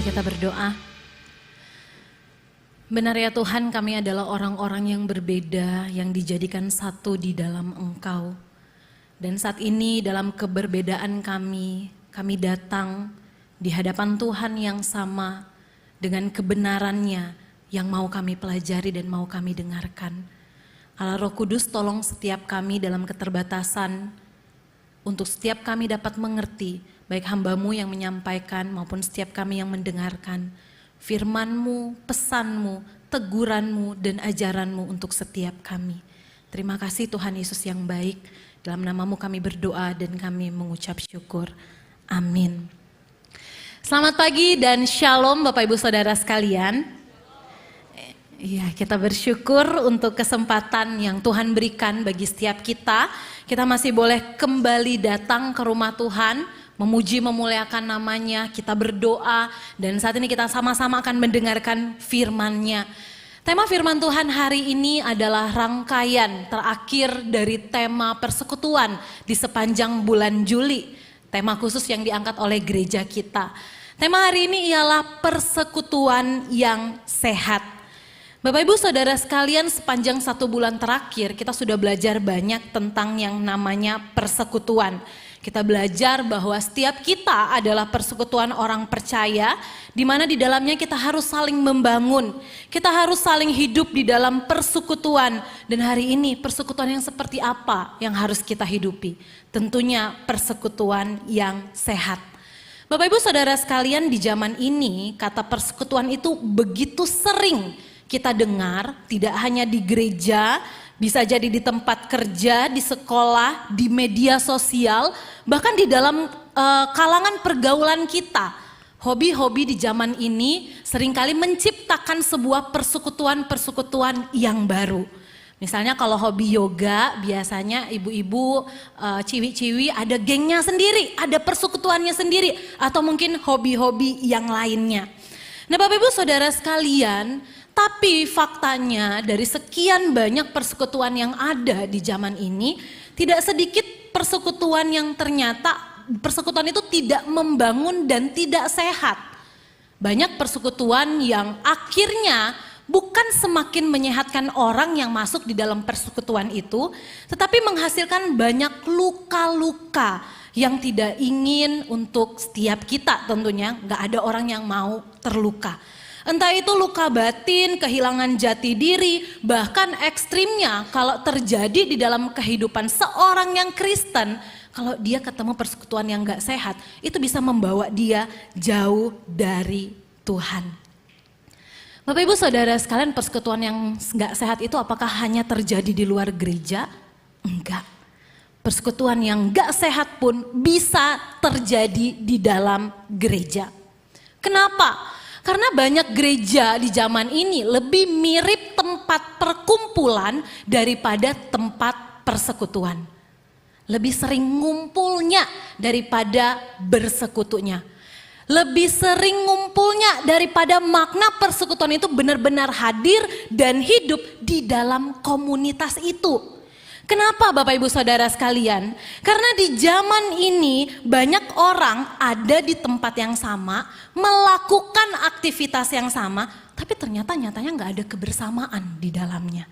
Kita berdoa. Benar ya Tuhan, kami adalah orang-orang yang berbeda, yang dijadikan satu di dalam Engkau. Dan saat ini dalam keberbedaan kami datang di hadapan Tuhan yang sama dengan kebenarannya yang mau kami pelajari dan mau kami dengarkan. Allah Roh Kudus, tolong setiap kami dalam keterbatasan, untuk setiap kami dapat mengerti, baik hamba-Mu yang menyampaikan maupun setiap kami yang mendengarkan, firman-Mu, pesan-Mu, teguran-Mu, dan ajaran-Mu untuk setiap kami. Terima kasih Tuhan Yesus yang baik, dalam nama-Mu kami berdoa dan kami mengucap syukur. Amin. Selamat pagi dan shalom Bapak Ibu Saudara sekalian. Iya, kita bersyukur untuk kesempatan yang Tuhan berikan bagi setiap kita. Kita masih boleh kembali datang ke rumah Tuhan, memuji memuliakan namanya, kita berdoa, dan saat ini kita sama-sama akan mendengarkan firman-Nya. Tema firman Tuhan hari ini adalah rangkaian terakhir dari tema persekutuan di sepanjang bulan Juli. Tema khusus yang diangkat oleh gereja kita. Tema hari ini ialah persekutuan yang sehat. Bapak Ibu Saudara sekalian, sepanjang 1 bulan terakhir kita sudah belajar banyak tentang yang namanya persekutuan. Kita belajar bahwa setiap kita adalah persekutuan orang percaya, di mana di dalamnya kita harus saling membangun. Kita harus saling hidup di dalam persekutuan. Dan hari ini persekutuan yang seperti apa yang harus kita hidupi? Tentunya persekutuan yang sehat. Bapak Ibu Saudara sekalian, di zaman ini kata persekutuan itu begitu sering kita dengar, tidak hanya di gereja, bisa jadi di tempat kerja, di sekolah, di media sosial, bahkan di dalam kalangan pergaulan kita. Hobi-hobi di zaman ini seringkali menciptakan sebuah persekutuan-persekutuan yang baru. Misalnya kalau hobi yoga, biasanya ibu-ibu, ciwi-ciwi ada gengnya sendiri, ada persekutuannya sendiri, atau mungkin hobi-hobi yang lainnya. Nah Bapak Ibu Saudara sekalian, tapi faktanya dari sekian banyak persekutuan yang ada di zaman ini, tidak sedikit persekutuan yang ternyata persekutuan itu tidak membangun dan tidak sehat. Banyak persekutuan yang akhirnya bukan semakin menyehatkan orang yang masuk di dalam persekutuan itu, tetapi menghasilkan banyak luka-luka yang tidak ingin untuk setiap kita tentunya, gak ada orang yang mau terluka. Entah itu luka batin, kehilangan jati diri, bahkan ekstrimnya kalau terjadi di dalam kehidupan seorang yang Kristen, kalau dia ketemu persekutuan yang gak sehat, itu bisa membawa dia jauh dari Tuhan. Bapak Ibu Saudara sekalian, persekutuan yang gak sehat itu apakah hanya terjadi di luar gereja? Enggak. Persekutuan yang gak sehat pun bisa terjadi di dalam gereja. Kenapa? Karena banyak gereja di zaman ini lebih mirip tempat perkumpulan daripada tempat persekutuan. Lebih sering ngumpulnya daripada bersekutunya. Lebih sering ngumpulnya daripada makna persekutuan itu benar-benar hadir dan hidup di dalam komunitas itu. Kenapa Bapak Ibu Saudara sekalian? Karena di zaman ini banyak orang ada di tempat yang sama, melakukan aktivitas yang sama, tapi ternyata nyatanya nggak ada kebersamaan di dalamnya.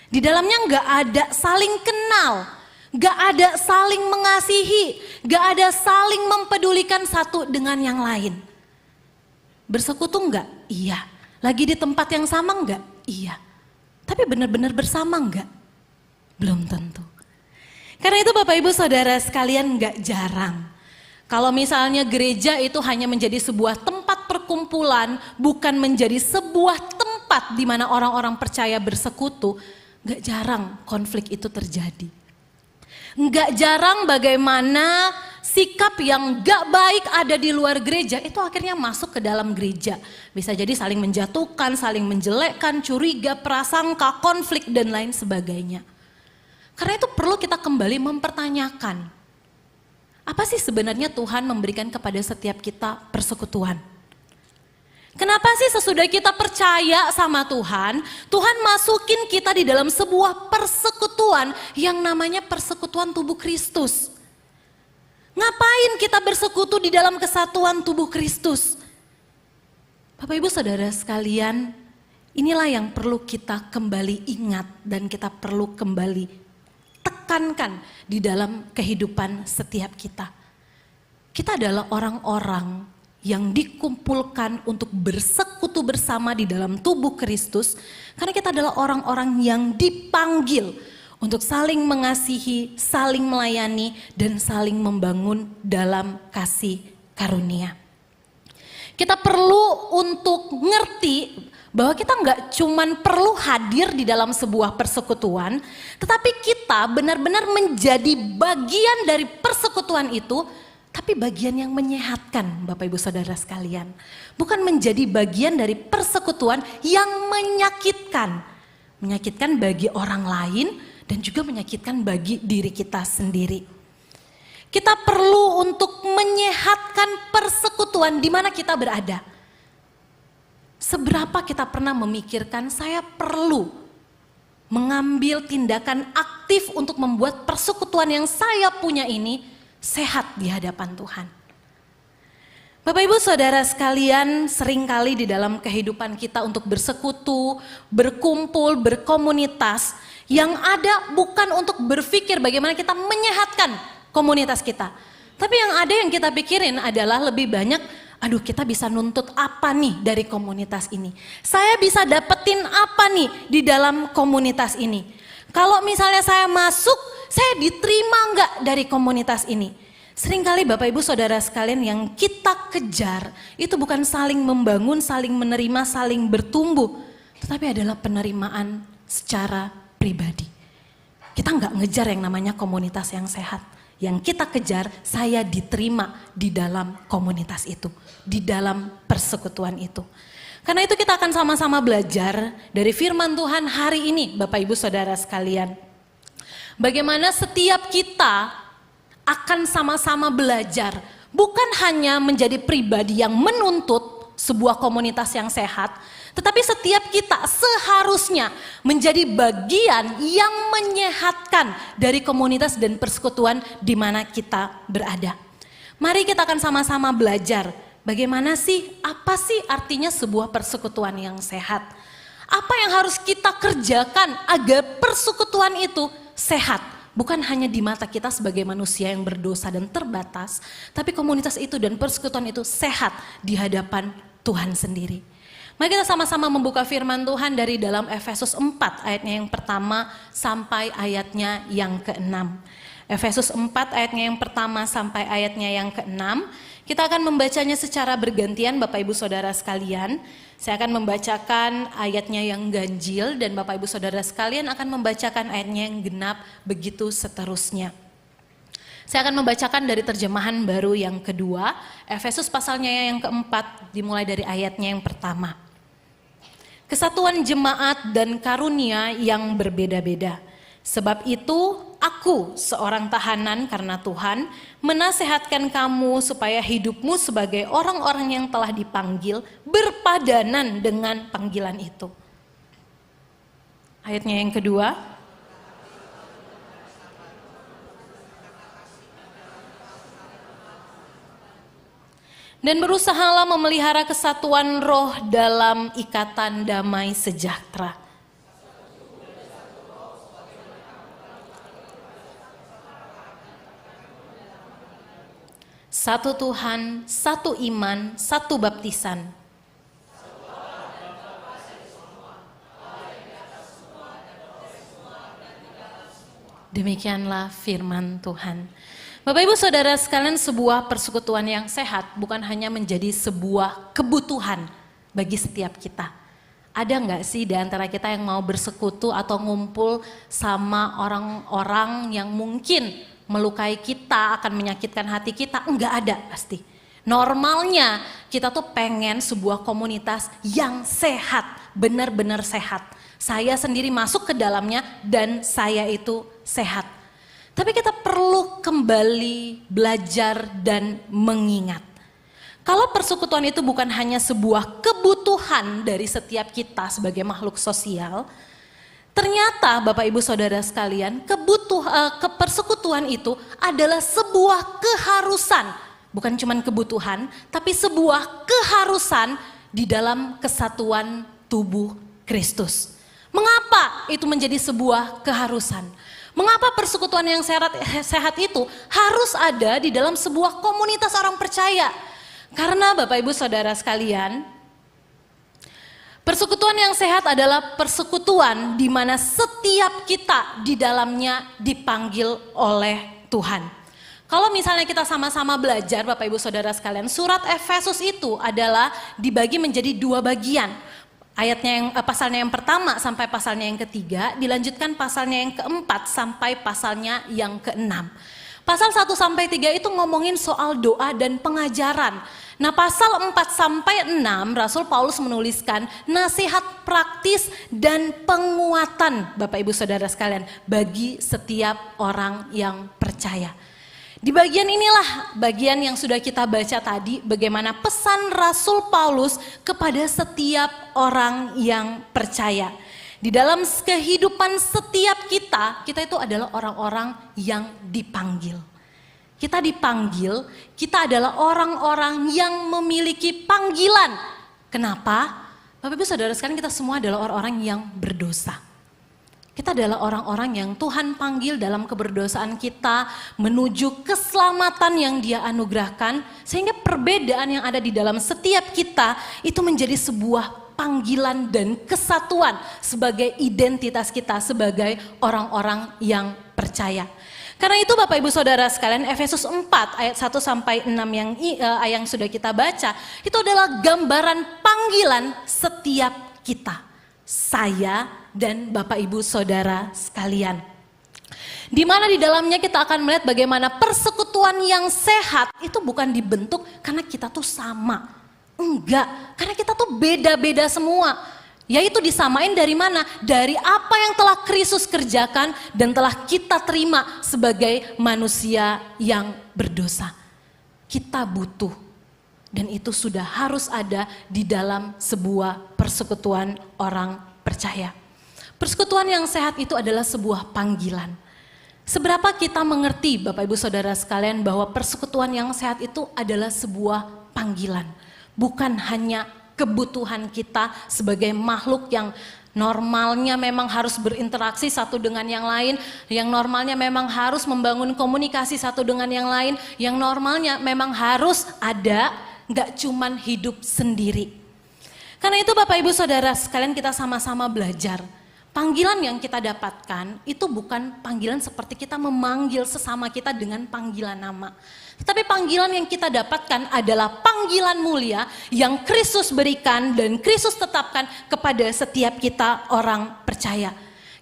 Di dalamnya nggak ada saling kenal, nggak ada saling mengasihi, nggak ada saling mempedulikan satu dengan yang lain. Bersekutu nggak? Iya. Lagi di tempat yang sama nggak? Iya. Tapi benar-benar bersama nggak? Belum tentu. Karena itu Bapak Ibu Saudara sekalian gak jarang. Kalau misalnya gereja itu hanya menjadi sebuah tempat perkumpulan, bukan menjadi sebuah tempat di mana orang-orang percaya bersekutu, gak jarang konflik itu terjadi. Gak jarang bagaimana sikap yang gak baik ada di luar gereja itu akhirnya masuk ke dalam gereja. Bisa jadi saling menjatuhkan, saling menjelekkan, curiga, prasangka, konflik dan lain sebagainya. Karena itu perlu kita kembali mempertanyakan, apa sih sebenarnya Tuhan memberikan kepada setiap kita persekutuan? Kenapa sih sesudah kita percaya sama Tuhan, Tuhan masukin kita di dalam sebuah persekutuan yang namanya persekutuan tubuh Kristus? Ngapain kita bersekutu di dalam kesatuan tubuh Kristus? Bapak Ibu Saudara sekalian, inilah yang perlu kita kembali ingat dan kita perlu kembali tekankan di dalam kehidupan setiap kita. Kita adalah orang-orang yang dikumpulkan untuk bersekutu bersama di dalam tubuh Kristus, karena kita adalah orang-orang yang dipanggil untuk saling mengasihi, saling melayani, dan saling membangun dalam kasih karunia. Kita perlu untuk ngerti bahwa kita nggak cuman perlu hadir di dalam sebuah persekutuan, tetapi kita benar-benar menjadi bagian dari persekutuan itu, tapi bagian yang menyehatkan, Bapak Ibu Saudara sekalian. Bukan menjadi bagian dari persekutuan yang menyakitkan. Menyakitkan bagi orang lain dan juga menyakitkan bagi diri kita sendiri. Kita perlu untuk menyehatkan persekutuan di mana kita berada. Seberapa kita pernah memikirkan saya perlu mengambil tindakan aktif untuk membuat persekutuan yang saya punya ini sehat di hadapan Tuhan. Bapak Ibu Saudara sekalian, seringkali di dalam kehidupan kita untuk bersekutu, berkumpul, berkomunitas, yang ada bukan untuk berpikir bagaimana kita menyehatkan komunitas kita. Tapi yang ada yang kita pikirin adalah lebih banyak, aduh kita bisa nuntut apa nih dari komunitas ini. Saya bisa dapetin apa nih di dalam komunitas ini. Kalau misalnya saya masuk, saya diterima enggak dari komunitas ini. Seringkali Bapak Ibu Saudara sekalian yang kita kejar itu bukan saling membangun, saling menerima, saling bertumbuh. Tetapi adalah penerimaan secara pribadi. Kita enggak ngejar yang namanya komunitas yang sehat. Yang kita kejar, saya diterima di dalam komunitas itu, di dalam persekutuan itu. Karena itu kita akan sama-sama belajar dari firman Tuhan hari ini, Bapak Ibu Saudara sekalian. Bagaimana setiap kita akan sama-sama belajar, bukan hanya menjadi pribadi yang menuntut sebuah komunitas yang sehat, tetapi setiap kita seharusnya menjadi bagian yang menyehatkan dari komunitas dan persekutuan di mana kita berada. Mari kita akan sama-sama belajar bagaimana sih, apa sih artinya sebuah persekutuan yang sehat. Apa yang harus kita kerjakan agar persekutuan itu sehat. Bukan hanya di mata kita sebagai manusia yang berdosa dan terbatas, tapi komunitas itu dan persekutuan itu sehat di hadapan Tuhan sendiri. Mari kita sama-sama membuka firman Tuhan dari dalam Efesus 4 ayatnya yang pertama sampai ayatnya yang ke-6. Efesus 4 ayatnya yang pertama sampai ayatnya yang ke-6. Kita akan membacanya secara bergantian Bapak Ibu Saudara sekalian. Saya akan membacakan ayatnya yang ganjil dan Bapak Ibu Saudara sekalian akan membacakan ayatnya yang genap, begitu seterusnya. Saya akan membacakan dari terjemahan baru yang kedua, Efesus pasalnya yang keempat dimulai dari ayatnya yang pertama. Kesatuan jemaat dan karunia yang berbeda-beda. Sebab itu aku seorang tahanan karena Tuhan menasehatkan kamu supaya hidupmu sebagai orang-orang yang telah dipanggil berpadanan dengan panggilan itu. Ayatnya yang kedua. Dan berusahalah memelihara kesatuan roh dalam ikatan damai sejahtera. Satu Tuhan, satu iman, satu baptisan. Demikianlah firman Tuhan. Bapak Ibu Saudara sekalian, sebuah persekutuan yang sehat bukan hanya menjadi sebuah kebutuhan bagi setiap kita. Ada nggak sih di antara kita yang mau bersekutu atau ngumpul sama orang-orang yang mungkin melukai kita, akan menyakitkan hati kita? Enggak ada pasti. Normalnya kita tuh pengen sebuah komunitas yang sehat, benar-benar sehat. Saya sendiri masuk ke dalamnya dan saya itu sehat. Tapi kita perlu kembali belajar dan mengingat. Kalau persekutuan itu bukan hanya sebuah kebutuhan dari setiap kita sebagai makhluk sosial, ternyata Bapak Ibu Saudara sekalian, persekutuan itu adalah sebuah keharusan, bukan cuma kebutuhan, tapi sebuah keharusan di dalam kesatuan tubuh Kristus. Mengapa itu menjadi sebuah keharusan? Mengapa persekutuan yang sehat itu harus ada di dalam sebuah komunitas orang percaya? Karena Bapak Ibu Saudara sekalian, persekutuan yang sehat adalah persekutuan di mana setiap kita di dalamnya dipanggil oleh Tuhan. Kalau misalnya kita sama-sama belajar Bapak Ibu Saudara sekalian, surat Efesus itu adalah dibagi menjadi 2 bagian. Pasalnya yang pertama sampai pasalnya yang ketiga, dilanjutkan pasalnya yang keempat sampai pasalnya yang keenam. Pasal 1 sampai 3 itu ngomongin soal doa dan pengajaran. Nah, pasal 4 sampai 6 Rasul Paulus menuliskan nasihat praktis dan penguatan Bapak Ibu Saudara sekalian bagi setiap orang yang percaya. Di bagian inilah bagian yang sudah kita baca tadi, bagaimana pesan Rasul Paulus kepada setiap orang yang percaya. Di dalam kehidupan setiap kita itu adalah orang-orang yang dipanggil. Kita dipanggil, kita adalah orang-orang yang memiliki panggilan. Kenapa? Bapak Ibu Saudara sekalian, kita semua adalah orang-orang yang berdosa. Kita adalah orang-orang yang Tuhan panggil dalam keberdosaan kita menuju keselamatan yang Dia anugerahkan, sehingga perbedaan yang ada di dalam setiap kita itu menjadi sebuah panggilan dan kesatuan sebagai identitas kita sebagai orang-orang yang percaya. Karena itu Bapak Ibu Saudara sekalian, Efesus 4 ayat 1 sampai 6 yang sudah kita baca, itu adalah gambaran panggilan setiap kita. Saya dan Bapak Ibu Saudara sekalian. Di mana di dalamnya kita akan melihat bagaimana persekutuan yang sehat itu bukan dibentuk karena kita tuh sama. Enggak, karena kita tuh beda-beda semua. Yaitu disamain dari mana? Dari apa yang telah Kristus kerjakan dan telah kita terima sebagai manusia yang berdosa. Kita butuh. Dan itu sudah harus ada di dalam sebuah persekutuan orang percaya. Persekutuan yang sehat itu adalah sebuah panggilan. Seberapa kita mengerti Bapak Ibu Saudara sekalian bahwa persekutuan yang sehat itu adalah sebuah panggilan. Bukan hanya kebutuhan kita sebagai makhluk yang normalnya memang harus berinteraksi satu dengan yang lain, yang normalnya memang harus membangun komunikasi satu dengan yang lain, yang normalnya memang harus ada, gak cuman hidup sendiri. Karena itu Bapak Ibu Saudara sekalian, kita sama-sama belajar. Panggilan yang kita dapatkan itu bukan panggilan seperti kita memanggil sesama kita dengan panggilan nama. Tetapi panggilan yang kita dapatkan adalah panggilan mulia yang Kristus berikan dan Kristus tetapkan kepada setiap kita orang percaya.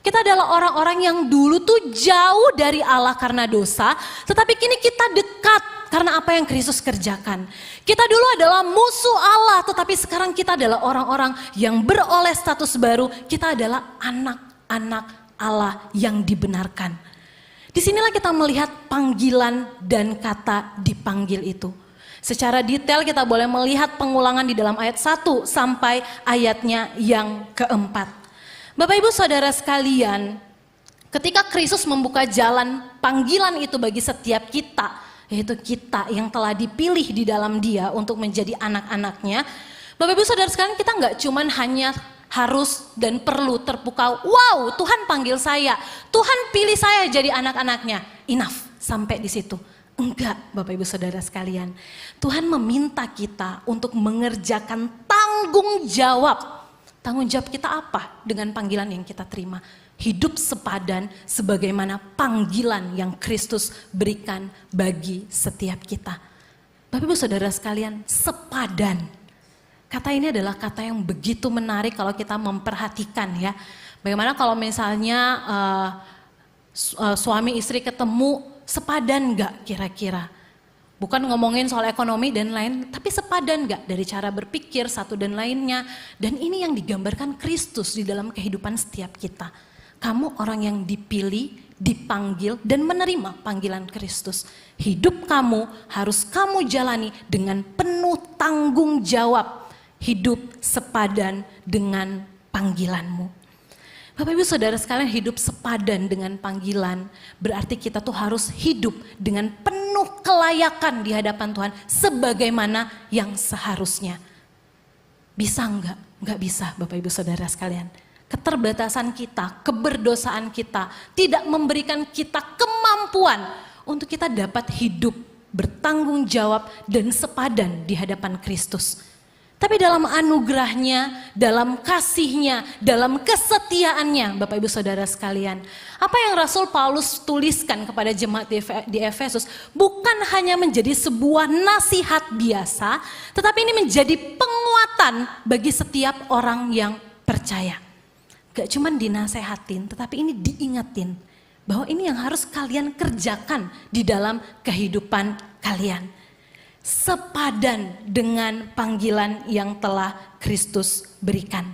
Kita adalah orang-orang yang dulu tuh jauh dari Allah karena dosa, tetapi kini kita dekat karena apa yang Kristus kerjakan. Kita dulu adalah musuh Allah, tetapi sekarang kita adalah orang-orang yang beroleh status baru. Kita adalah anak-anak Allah yang dibenarkan. Disinilah kita melihat panggilan dan kata dipanggil itu. Secara detail kita boleh melihat pengulangan di dalam ayat 1 sampai ayatnya yang keempat. Bapak Ibu Saudara sekalian, ketika Kristus membuka jalan panggilan itu bagi setiap kita, yaitu kita yang telah dipilih di dalam Dia untuk menjadi anak-anaknya. Bapak Ibu Saudara sekalian, kita nggak cuman hanya harus dan perlu terpukau, wow Tuhan panggil saya, Tuhan pilih saya jadi anak-anaknya, enough sampai di situ. Enggak Bapak Ibu Saudara sekalian, Tuhan meminta kita untuk mengerjakan tanggung jawab. Tanggung jawab kita apa dengan panggilan yang kita terima? Hidup sepadan sebagaimana panggilan yang Kristus berikan bagi setiap kita. Bapak Ibu Saudara sekalian, sepadan. Kata ini adalah kata yang begitu menarik kalau kita memperhatikan ya. Bagaimana kalau misalnya suami istri ketemu, sepadan gak kira-kira? Bukan ngomongin soal ekonomi dan lain, tapi sepadan gak dari cara berpikir satu dan lainnya. Dan ini yang digambarkan Kristus di dalam kehidupan setiap kita. Kamu orang yang dipilih, dipanggil dan menerima panggilan Kristus. Hidup kamu harus kamu jalani dengan penuh tanggung jawab. Hidup sepadan dengan panggilanmu. Bapak Ibu Saudara sekalian, hidup sepadan dengan panggilan berarti kita tuh harus hidup dengan penuh kelayakan di hadapan Tuhan sebagaimana yang seharusnya. Bisa enggak? Enggak bisa Bapak Ibu Saudara sekalian. Keterbatasan kita, keberdosaan kita tidak memberikan kita kemampuan untuk kita dapat hidup bertanggung jawab dan sepadan di hadapan Kristus. Tapi dalam anugerahnya, dalam kasihnya, dalam kesetiaannya Bapak Ibu Saudara sekalian. Apa yang Rasul Paulus tuliskan kepada jemaat di Efesus bukan hanya menjadi sebuah nasihat biasa, tetapi ini menjadi penguatan bagi setiap orang yang percaya. Gak cuma dinasehatin, tetapi ini diingatin bahwa ini yang harus kalian kerjakan di dalam kehidupan kalian. Sepadan dengan panggilan yang telah Kristus berikan.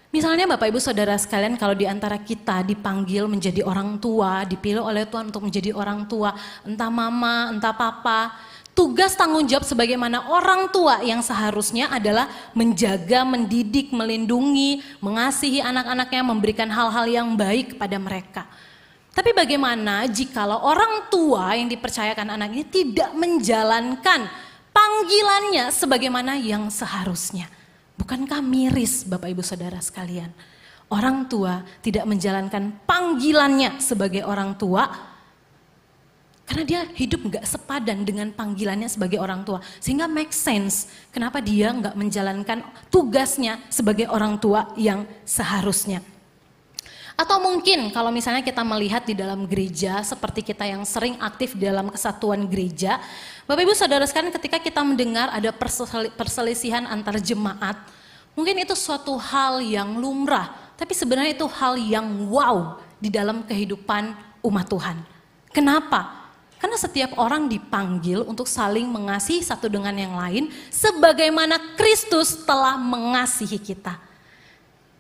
Misalnya Bapak Ibu Saudara sekalian, kalau di antara kita dipanggil menjadi orang tua, dipilih oleh Tuhan untuk menjadi orang tua, entah mama, entah papa, tugas tanggung jawab sebagaimana orang tua yang seharusnya adalah menjaga, mendidik, melindungi, mengasihi anak-anaknya, memberikan hal-hal yang baik kepada mereka. Tapi bagaimana jikalau orang tua yang dipercayakan anak ini tidak menjalankan panggilannya sebagaimana yang seharusnya? Bukankah miris Bapak Ibu Saudara sekalian? Orang tua tidak menjalankan panggilannya sebagai orang tua karena dia hidup gak sepadan dengan panggilannya sebagai orang tua. Sehingga make sense kenapa dia gak menjalankan tugasnya sebagai orang tua yang seharusnya. Atau mungkin kalau misalnya kita melihat di dalam gereja seperti kita yang sering aktif di dalam kesatuan gereja, Bapak Ibu Saudara sekalian, ketika kita mendengar ada perselisihan antar jemaat, mungkin itu suatu hal yang lumrah, tapi sebenarnya itu hal yang wow di dalam kehidupan umat Tuhan. Kenapa? Karena setiap orang dipanggil untuk saling mengasihi satu dengan yang lain sebagaimana Kristus telah mengasihi kita.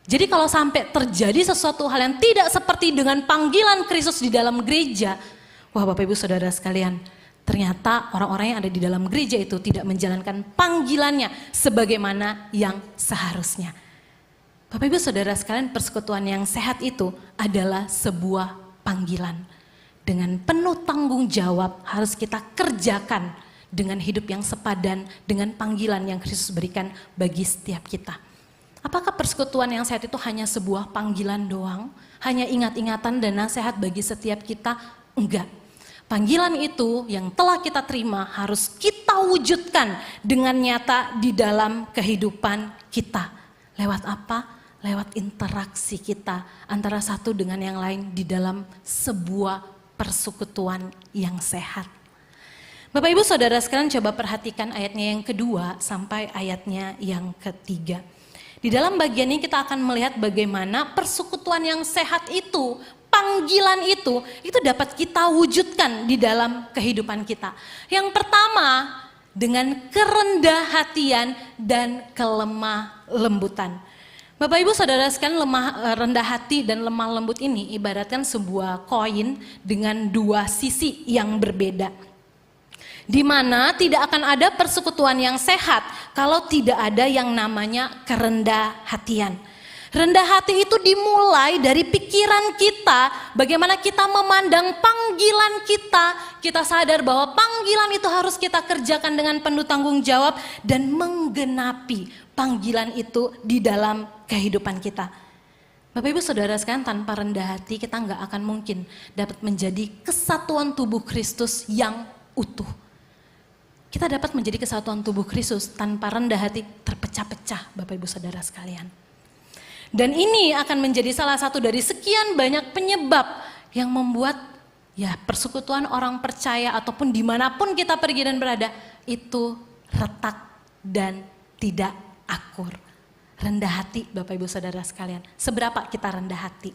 Jadi kalau sampai terjadi sesuatu hal yang tidak seperti dengan panggilan Kristus di dalam gereja, wah Bapak Ibu Saudara sekalian, ternyata orang-orang yang ada di dalam gereja itu tidak menjalankan panggilannya sebagaimana yang seharusnya. Bapak Ibu Saudara sekalian, persekutuan yang sehat itu adalah sebuah panggilan. Dengan penuh tanggung jawab harus kita kerjakan dengan hidup yang sepadan dengan panggilan yang Kristus berikan bagi setiap kita. Apakah persekutuan yang sehat itu hanya sebuah panggilan doang? Hanya ingat-ingatan dan nasihat bagi setiap kita? Enggak. Panggilan itu yang telah kita terima harus kita wujudkan dengan nyata di dalam kehidupan kita. Lewat apa? Lewat interaksi kita antara satu dengan yang lain di dalam sebuah persekutuan yang sehat. Bapak Ibu Saudara sekalian, coba perhatikan ayatnya yang kedua sampai ayatnya yang ketiga. Di dalam bagian ini kita akan melihat bagaimana persekutuan yang sehat itu, panggilan itu dapat kita wujudkan di dalam kehidupan kita. Yang pertama, dengan kerendah hatian dan kelemah lembutan. Bapak Ibu Saudara sekalian, rendah hati dan lemah lembut ini ibaratkan sebuah koin dengan dua sisi yang berbeda. Di mana tidak akan ada persekutuan yang sehat kalau tidak ada yang namanya kerendah hatian. Rendah hati itu dimulai dari pikiran kita, bagaimana kita memandang panggilan kita. Kita sadar bahwa panggilan itu harus kita kerjakan dengan penuh tanggung jawab dan menggenapi panggilan itu di dalam kehidupan kita. Bapak Ibu Saudara sekalian, tanpa rendah hati kita nggak akan mungkin dapat menjadi kesatuan tubuh Kristus yang utuh. Kita dapat menjadi kesatuan tubuh Kristus tanpa rendah hati terpecah-pecah Bapak Ibu Saudara sekalian. Dan ini akan menjadi salah satu dari sekian banyak penyebab yang membuat ya persekutuan orang percaya ataupun dimanapun kita pergi dan berada itu retak dan tidak akur. Rendah hati Bapak Ibu Saudara sekalian. Seberapa kita rendah hati?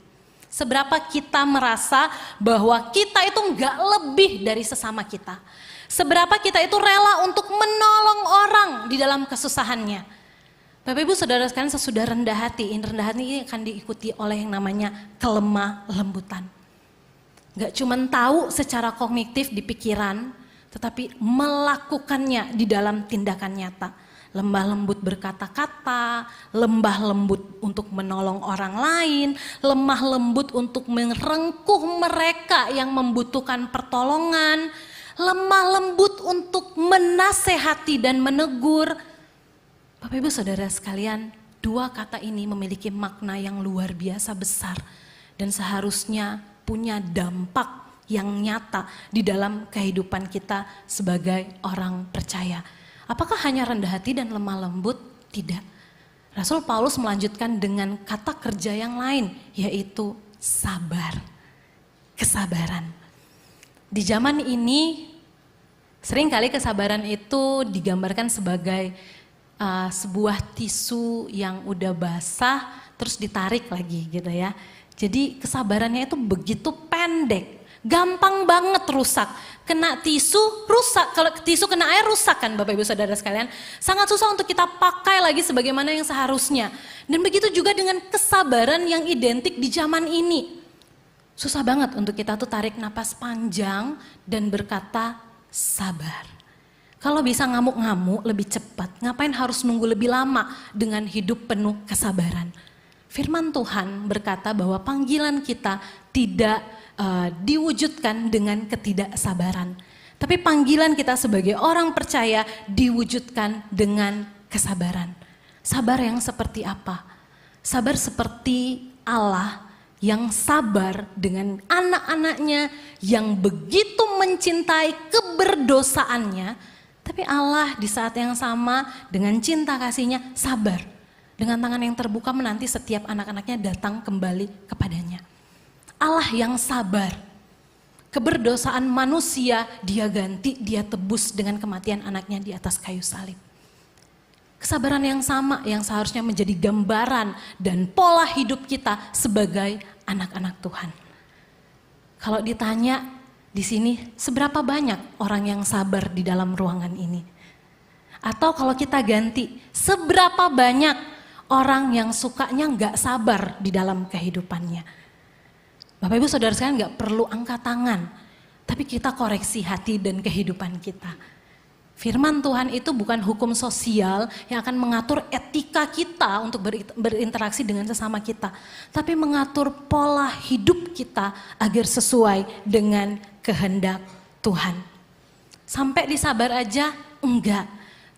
Seberapa kita merasa bahwa kita itu enggak lebih dari sesama kita? Seberapa kita itu rela untuk menolong orang di dalam kesusahannya? Bapak Ibu Saudara sekalian, sesudah rendah hati ini akan diikuti oleh yang namanya kelemah lembutan. Gak cuma tahu secara kognitif di pikiran, tetapi melakukannya di dalam tindakan nyata. Lemah lembut berkata-kata, lemah lembut untuk menolong orang lain, lemah lembut untuk merengkuh mereka yang membutuhkan pertolongan, lemah lembut untuk menasehati dan menegur. Bapak Ibu Saudara sekalian, dua kata ini memiliki makna yang luar biasa besar dan seharusnya punya dampak yang nyata di dalam kehidupan kita sebagai orang percaya. Apakah hanya rendah hati dan lemah lembut? Tidak. Rasul Paulus melanjutkan dengan kata kerja yang lain, yaitu sabar, kesabaran. Di zaman ini seringkali kesabaran itu digambarkan sebagai sebuah tisu yang udah basah terus ditarik lagi gitu ya. Jadi kesabarannya itu begitu pendek, gampang banget rusak. Kena tisu rusak, kalau tisu kena air rusak kan Bapak Ibu Saudara sekalian. Sangat susah untuk kita pakai lagi sebagaimana yang seharusnya. Dan begitu juga dengan kesabaran yang identik di zaman ini. Susah banget untuk kita tuh tarik napas panjang dan berkata sabar. Kalau bisa ngamuk-ngamuk lebih cepat, ngapain harus nunggu lebih lama dengan hidup penuh kesabaran? Firman Tuhan berkata bahwa panggilan kita tidak diwujudkan dengan ketidaksabaran. Tapi panggilan kita sebagai orang percaya diwujudkan dengan kesabaran. Sabar yang seperti apa? Sabar seperti Allah yang sabar dengan anak-anaknya yang begitu mencintai keberdosaannya. Tapi Allah di saat yang sama dengan cinta kasihnya sabar. Dengan tangan yang terbuka menanti setiap anak-anaknya datang kembali kepadanya. Allah yang sabar. Keberdosaan manusia dia ganti, dia tebus dengan kematian anaknya di atas kayu salib. Kesabaran yang sama yang seharusnya menjadi gambaran dan pola hidup kita sebagai anak-anak Tuhan. Kalau ditanya di sini seberapa banyak orang yang sabar di dalam ruangan ini? Atau kalau kita ganti, seberapa banyak orang yang sukanya nggak sabar di dalam kehidupannya? Bapak Ibu Saudara sekalian nggak perlu angkat tangan, tapi kita koreksi hati dan kehidupan kita. Firman Tuhan itu bukan hukum sosial yang akan mengatur etika kita untuk berinteraksi dengan sesama kita. Tapi mengatur pola hidup kita agar sesuai dengan kehendak Tuhan. Sampai disabar aja? Enggak.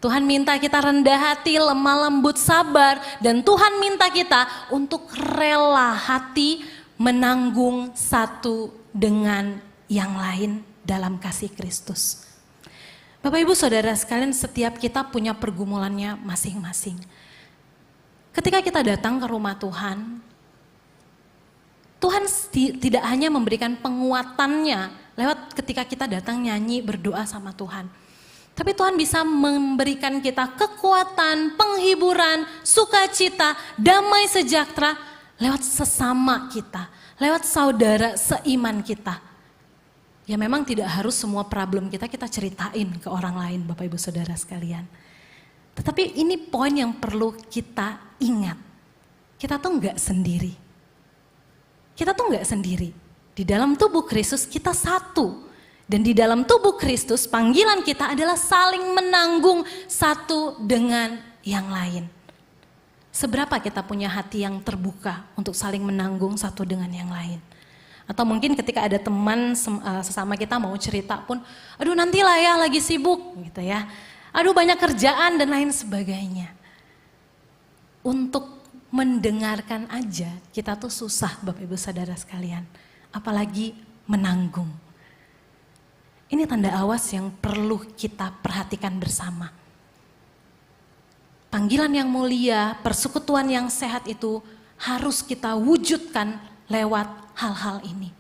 Tuhan minta kita rendah hati, lemah lembut, sabar. Dan Tuhan minta kita untuk rela hati menanggung satu dengan yang lain dalam kasih Kristus. Bapak Ibu Saudara sekalian, setiap kita punya pergumulannya masing-masing. Ketika kita datang ke rumah Tuhan, Tuhan tidak hanya memberikan penguatannya lewat ketika kita datang nyanyi berdoa sama Tuhan. Tapi Tuhan bisa memberikan kita kekuatan, penghiburan, sukacita, damai sejahtera lewat sesama kita, lewat saudara seiman kita. Ya memang tidak harus semua problem kita ceritain ke orang lain Bapak Ibu Saudara sekalian. Tetapi ini poin yang perlu kita ingat. Kita tuh enggak sendiri. Kita tuh enggak sendiri. Di dalam tubuh Kristus kita satu. Dan di dalam tubuh Kristus panggilan kita adalah saling menanggung satu dengan yang lain. Seberapa kita punya hati yang terbuka untuk saling menanggung satu dengan yang lain. Atau mungkin ketika ada teman sesama kita mau cerita pun, aduh nantilah ya lagi sibuk gitu ya. Aduh banyak kerjaan dan lain sebagainya. Untuk mendengarkan aja kita tuh susah Bapak Ibu Saudara sekalian. Apalagi menanggung. Ini tanda awas yang perlu kita perhatikan bersama. Panggilan yang mulia, persekutuan yang sehat itu harus kita wujudkan lewat hal-hal ini.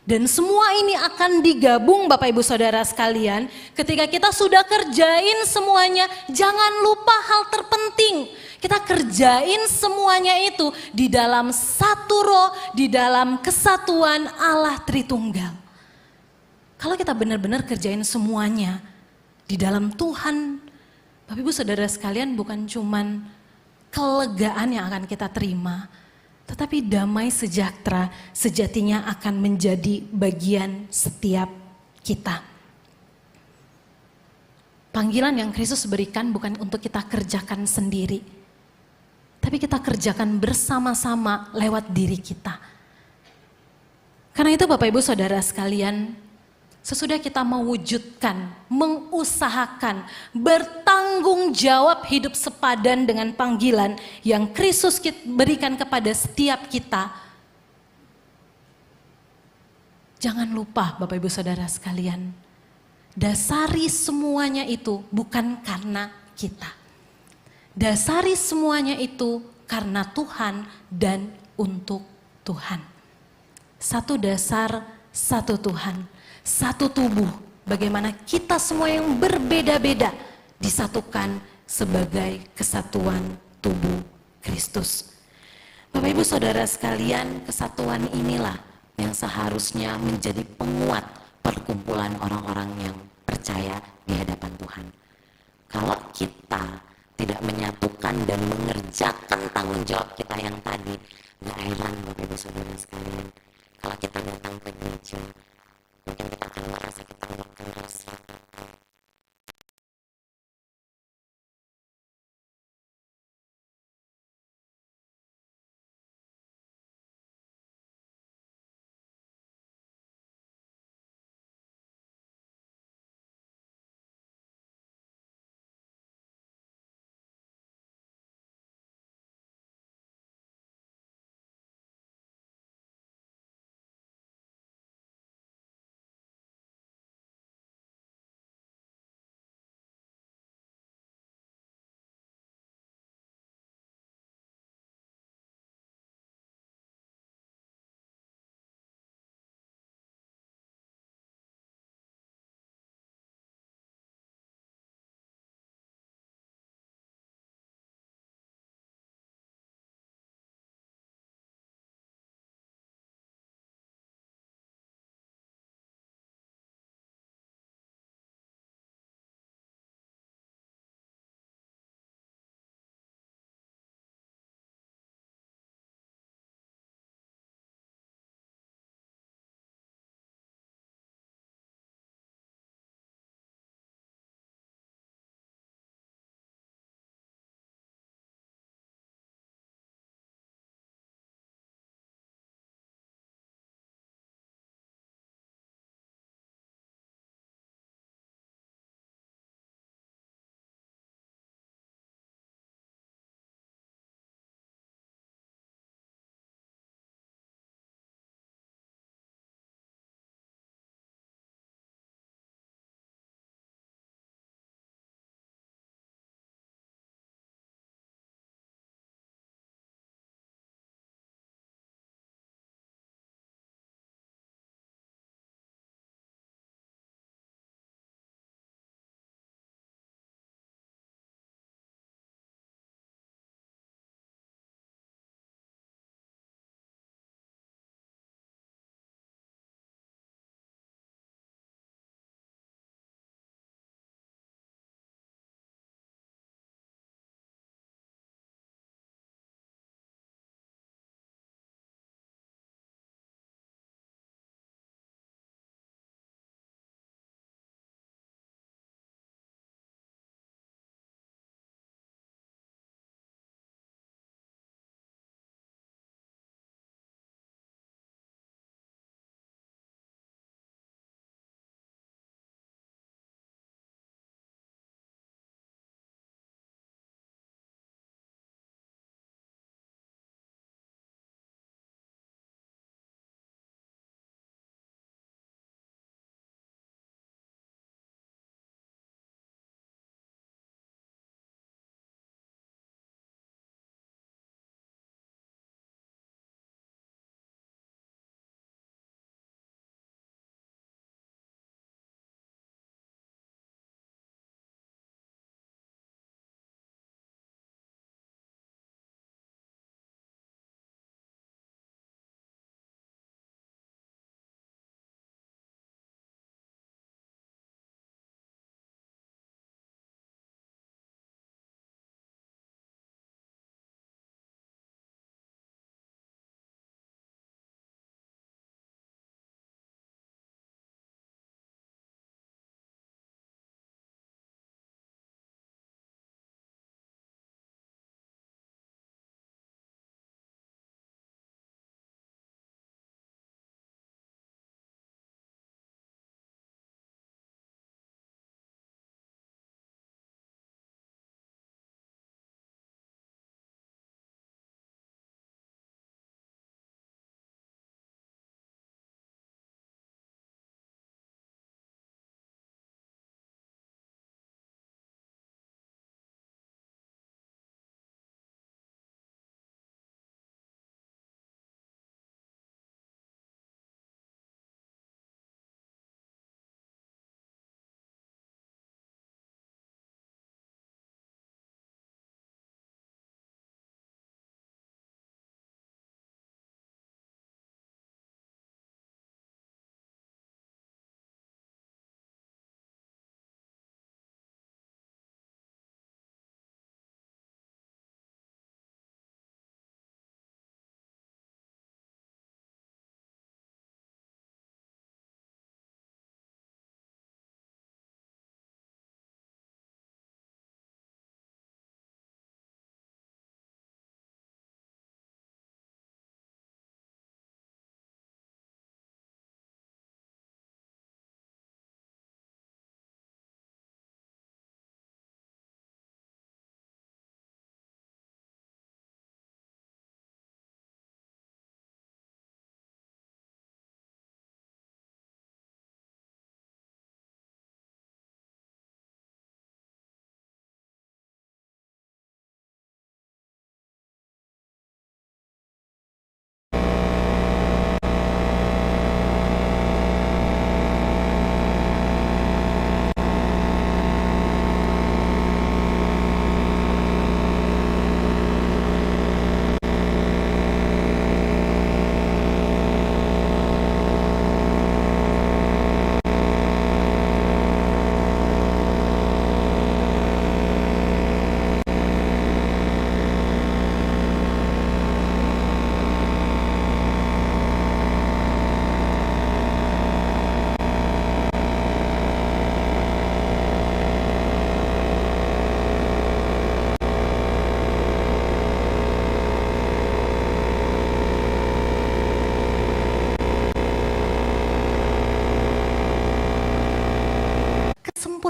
Dan semua ini akan digabung Bapak Ibu Saudara sekalian. Ketika kita sudah kerjain semuanya, jangan lupa hal terpenting. Kita kerjain semuanya itu di dalam satu roh, di dalam kesatuan Allah Tritunggal. Kalau kita benar-benar kerjain semuanya di dalam Tuhan, Bapak Ibu Saudara sekalian, bukan cuman kelegaan yang akan kita terima, tetapi damai sejahtera sejatinya akan menjadi bagian setiap kita. Panggilan yang Kristus berikan bukan untuk kita kerjakan sendiri, tapi kita kerjakan bersama-sama lewat diri kita. Karena itu Bapak Ibu Saudara sekalian, Sesudah kita mewujudkan, mengusahakan, bertanggung jawab hidup sepadan dengan panggilan yang Kristus berikan kepada setiap kita. Jangan lupa Bapak Ibu Saudara sekalian, dasari semuanya itu bukan karena kita. Dasari semuanya itu karena Tuhan dan untuk Tuhan. Satu dasar, satu Tuhan. Satu tubuh, bagaimana kita semua yang berbeda-beda disatukan sebagai kesatuan tubuh Kristus. Bapak Ibu Saudara sekalian, kesatuan inilah yang seharusnya menjadi penguat perkumpulan orang-orang yang percaya di hadapan Tuhan. Kalau kita tidak menyatukan dan mengerjakan tanggung jawab kita yang tadi, gak heran Bapak Ibu Saudara sekalian, kalau kita datang ke gereja, mungkin kita akan merasa kita nggak kenal siapa.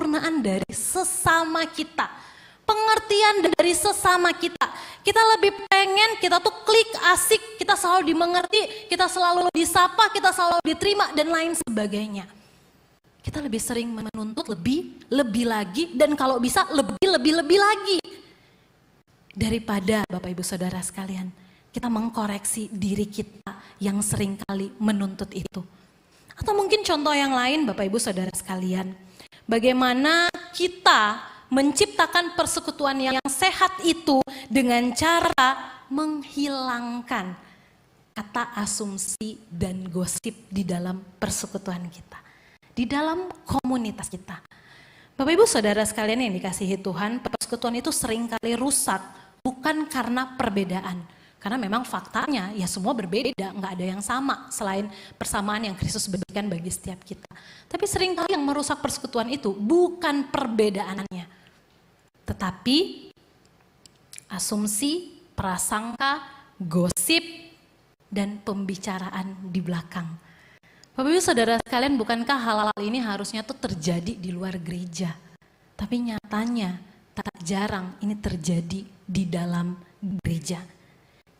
kesempurnaan dari sesama kita. Pengertian dari sesama kita. Kita lebih pengen kita tuh klik, asik, kita selalu dimengerti, kita selalu disapa, kita selalu diterima dan lain sebagainya. Kita lebih sering menuntut lebih lagi, dan kalau bisa lebih lagi. Daripada Bapak Ibu Saudara sekalian, kita mengkoreksi diri kita yang seringkali menuntut itu. Atau mungkin contoh yang lain Bapak Ibu Saudara sekalian, bagaimana kita menciptakan persekutuan yang sehat itu dengan cara menghilangkan kata asumsi dan gosip di dalam persekutuan kita, di dalam komunitas kita. Bapak Ibu Saudara sekalian yang dikasihi Tuhan, persekutuan itu seringkali rusak bukan karena perbedaan. Karena memang faktanya ya semua berbeda, nggak ada yang sama selain persamaan yang Kristus berikan bagi setiap kita. Tapi seringkali yang merusak persekutuan itu bukan perbedaannya, tetapi asumsi, prasangka, gosip, dan pembicaraan di belakang. Bapak Ibu Saudara sekalian, bukankah hal-hal ini harusnya tuh terjadi di luar gereja? Tapi nyatanya tak jarang ini terjadi di dalam gereja.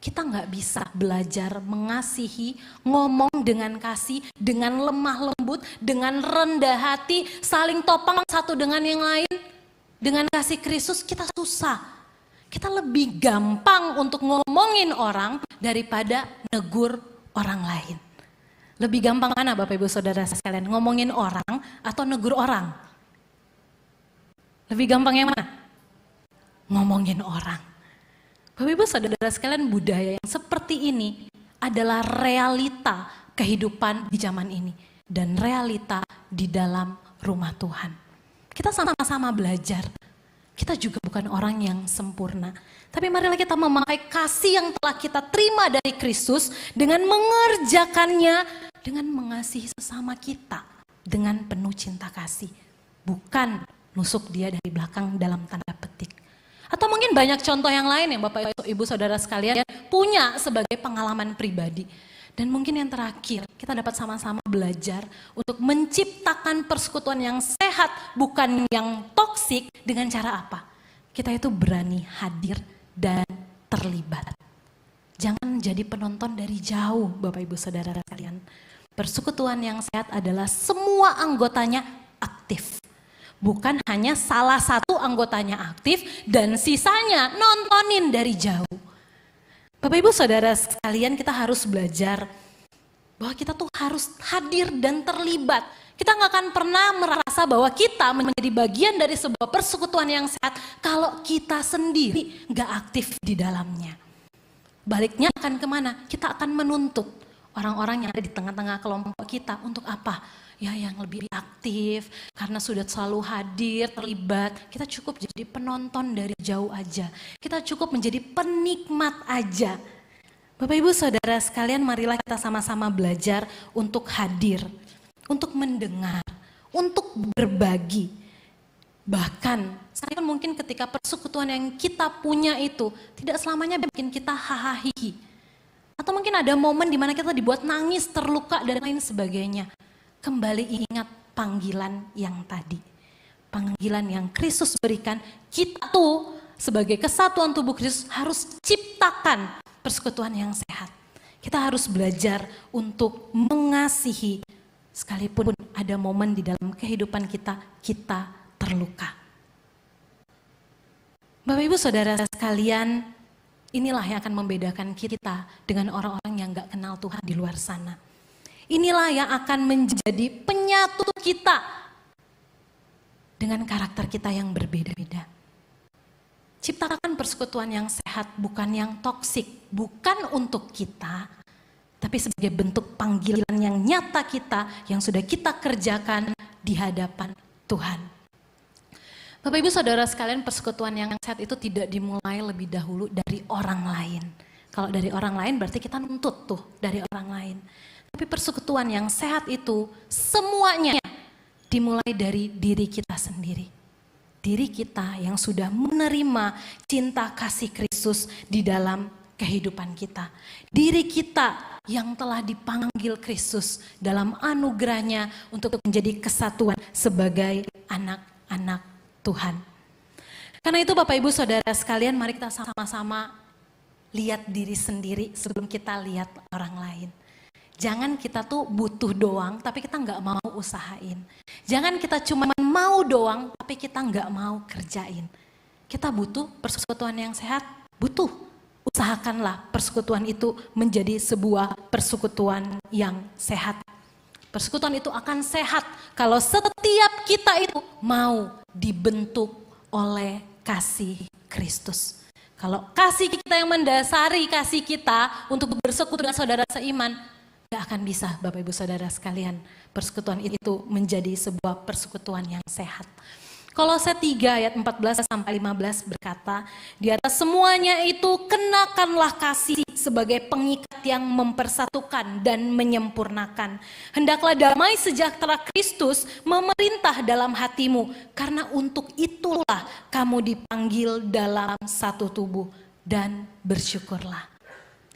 Kita nggak bisa belajar mengasihi, ngomong dengan kasih, dengan lemah lembut, dengan rendah hati, saling topang satu dengan yang lain. Dengan kasih Kristus kita susah. Kita lebih gampang untuk ngomongin orang daripada negur orang lain. Lebih gampang mana Bapak Ibu Saudara sekalian? Ngomongin orang atau negur orang? Lebih gampang yang mana? Ngomongin orang. Bapak Ibu Saudara sekalian, budaya yang seperti ini adalah realita kehidupan di zaman ini. Dan realita di dalam rumah Tuhan. Kita sama-sama belajar. Kita juga bukan orang yang sempurna. Tapi marilah kita memakai kasih yang telah kita terima dari Kristus dengan mengerjakannya, dengan mengasihi sesama kita dengan penuh cinta kasih. Bukan nusuk dia dari belakang dalam tanda petik. Atau mungkin banyak contoh yang lain yang Bapak Ibu Saudara sekalian punya sebagai pengalaman pribadi. Dan mungkin yang terakhir, kita dapat sama-sama belajar untuk menciptakan persekutuan yang sehat, bukan yang toksik. Dengan cara apa? Kita itu berani hadir dan terlibat. Jangan jadi penonton dari jauh, Bapak Ibu Saudara sekalian. Persekutuan yang sehat adalah semua anggotanya aktif. Bukan hanya salah satu anggotanya aktif dan sisanya nontonin dari jauh. Bapak Ibu Saudara sekalian, kita harus belajar bahwa kita tuh harus hadir dan terlibat. Kita nggak akan pernah merasa bahwa kita menjadi bagian dari sebuah persekutuan yang sehat kalau kita sendiri nggak aktif di dalamnya. Baliknya akan kemana? Kita akan menuntut orang-orang yang ada di tengah-tengah kelompok kita untuk apa? Ya yang lebih aktif, karena sudah selalu hadir, terlibat. Kita cukup jadi penonton dari jauh aja. Kita cukup menjadi penikmat aja. Bapak Ibu Saudara sekalian, marilah kita sama-sama belajar untuk hadir, untuk mendengar, untuk berbagi. Bahkan sekalipun mungkin ketika persekutuan yang kita punya itu tidak selamanya bikin kita hahaha. Atau mungkin ada momen di mana kita dibuat nangis, terluka dan lain sebagainya. Kembali ingat panggilan yang tadi. Panggilan yang Kristus berikan, kita tuh sebagai kesatuan tubuh Kristus harus ciptakan persekutuan yang sehat. Kita harus belajar untuk mengasihi sekalipun ada momen di dalam kehidupan kita terluka. Bapak Ibu Saudara sekalian, inilah yang akan membedakan kita dengan orang-orang yang gak kenal Tuhan di luar sana. Inilah yang akan menjadi penyatu kita dengan karakter kita yang berbeda-beda. Ciptakan persekutuan yang sehat, bukan yang toksik, bukan untuk kita, tapi sebagai bentuk panggilan yang nyata kita, yang sudah kita kerjakan di hadapan Tuhan. Bapak Ibu Saudara sekalian, persekutuan yang sehat itu tidak dimulai lebih dahulu dari orang lain. Kalau dari orang lain berarti kita nuntut tuh dari orang lain. Tapi persekutuan yang sehat itu semuanya dimulai dari diri kita sendiri. Diri kita yang sudah menerima cinta kasih Kristus di dalam kehidupan kita. Diri kita yang telah dipanggil Kristus dalam anugerahnya untuk menjadi kesatuan sebagai anak anak Tuhan. Karena itu Bapak Ibu Saudara sekalian, mari kita sama-sama lihat diri sendiri sebelum kita lihat orang lain. Jangan kita tuh butuh doang tapi kita nggak mau usahain. Jangan kita cuma mau doang tapi kita nggak mau kerjain. Kita butuh persekutuan yang sehat, butuh. Usahakanlah persekutuan itu menjadi sebuah persekutuan yang sehat. Persekutuan itu akan sehat kalau setiap kita itu mau dibentuk oleh kasih Kristus. Kalau kasih kita yang mendasari kasih kita untuk bersekutu dengan saudara seiman, gak akan bisa Bapak Ibu Saudara sekalian. Persekutuan itu menjadi sebuah persekutuan yang sehat. Kolose 3 ayat 14 sampai 15 berkata, di atas semuanya itu kenakanlah kasih sebagai pengikat yang mempersatukan dan menyempurnakan. Hendaklah damai sejahtera Kristus memerintah dalam hatimu, karena untuk itulah kamu dipanggil dalam satu tubuh, dan bersyukurlah.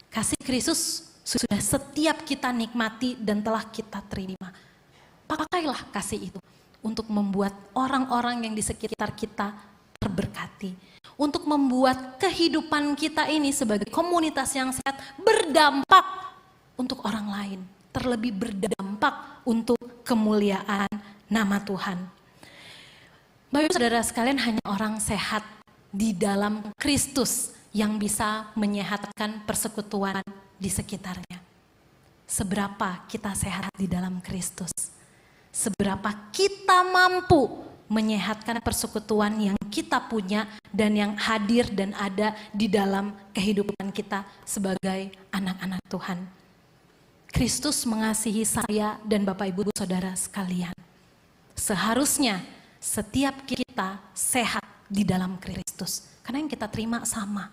Kasih Kristus sudah setiap kita nikmati dan telah kita terima. Pakailah kasih itu untuk membuat orang-orang yang di sekitar kita terberkati. Untuk membuat kehidupan kita ini sebagai komunitas yang sehat berdampak untuk orang lain. Terlebih berdampak untuk kemuliaan nama Tuhan. Bapak Saudara sekalian, hanya orang sehat di dalam Kristus yang bisa menyehatkan persekutuan di sekitarnya. Seberapa kita sehat di dalam Kristus? Seberapa kita mampu menyehatkan persekutuan yang kita punya dan yang hadir dan ada di dalam kehidupan kita sebagai anak-anak Tuhan. Kristus mengasihi saya dan Bapak Ibu Saudara sekalian. Seharusnya setiap kita sehat di dalam Kristus. Karena yang kita terima sama.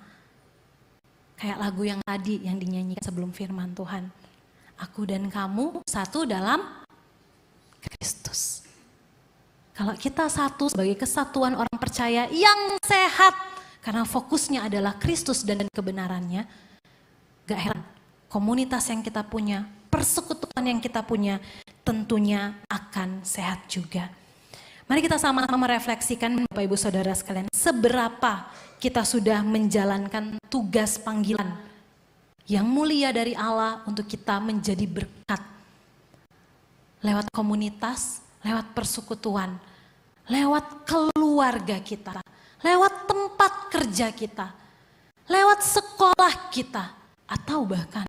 Kayak lagu yang tadi yang dinyanyikan sebelum firman Tuhan. Aku dan kamu satu dalam Kristus. Kalau kita satu sebagai kesatuan orang percaya yang sehat, karena fokusnya adalah Kristus dan kebenarannya, gak heran komunitas yang kita punya, persekutuan yang kita punya tentunya akan sehat juga. Mari kita sama-sama merefleksikan Bapak Ibu Saudara sekalian, seberapa kita sudah menjalankan tugas panggilan yang mulia dari Allah untuk kita menjadi berkat. Lewat komunitas, lewat persekutuan, lewat keluarga kita, lewat tempat kerja kita, lewat sekolah kita, atau bahkan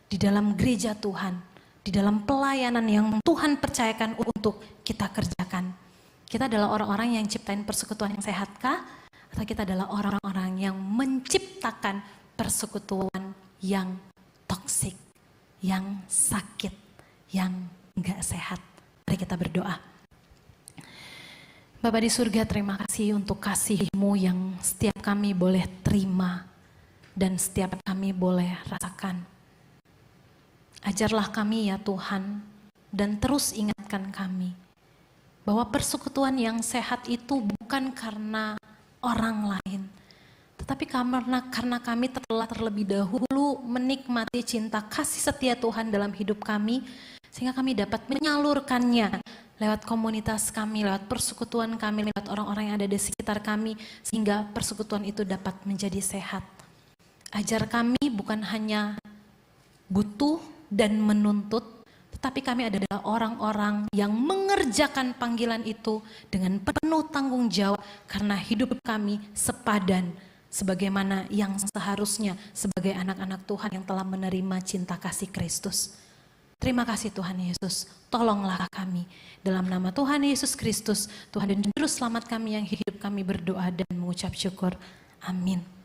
di dalam gereja Tuhan, di dalam pelayanan yang Tuhan percayakan untuk kita kerjakan. Kita adalah orang-orang yang ciptain persekutuan yang sehatkah? Atau kita adalah orang-orang yang menciptakan persekutuan yang toksik, yang sakit, yang enggak sehat. Mari kita berdoa. Bapa di surga, terima kasih untuk kasih-Mu yang setiap kami boleh terima dan setiap kami boleh rasakan. Ajarlah kami ya Tuhan, dan terus ingatkan kami bahwa persekutuan yang sehat itu bukan karena orang lain, tetapi karena kami telah terlebih dahulu menikmati cinta kasih setia Tuhan dalam hidup kami, sehingga kami dapat menyalurkannya lewat komunitas kami, lewat persekutuan kami, lewat orang-orang yang ada di sekitar kami, sehingga persekutuan itu dapat menjadi sehat. Ajar kami bukan hanya butuh dan menuntut, tetapi kami adalah orang-orang yang mengerjakan panggilan itu dengan penuh tanggung jawab, karena hidup kami sepadan sebagaimana yang seharusnya sebagai anak-anak Tuhan yang telah menerima cinta kasih Kristus. Terima kasih Tuhan Yesus, tolonglah kami. Dalam nama Tuhan Yesus Kristus, Tuhan dan Juru Selamat kami yang hidup, kami berdoa dan mengucap syukur. Amin.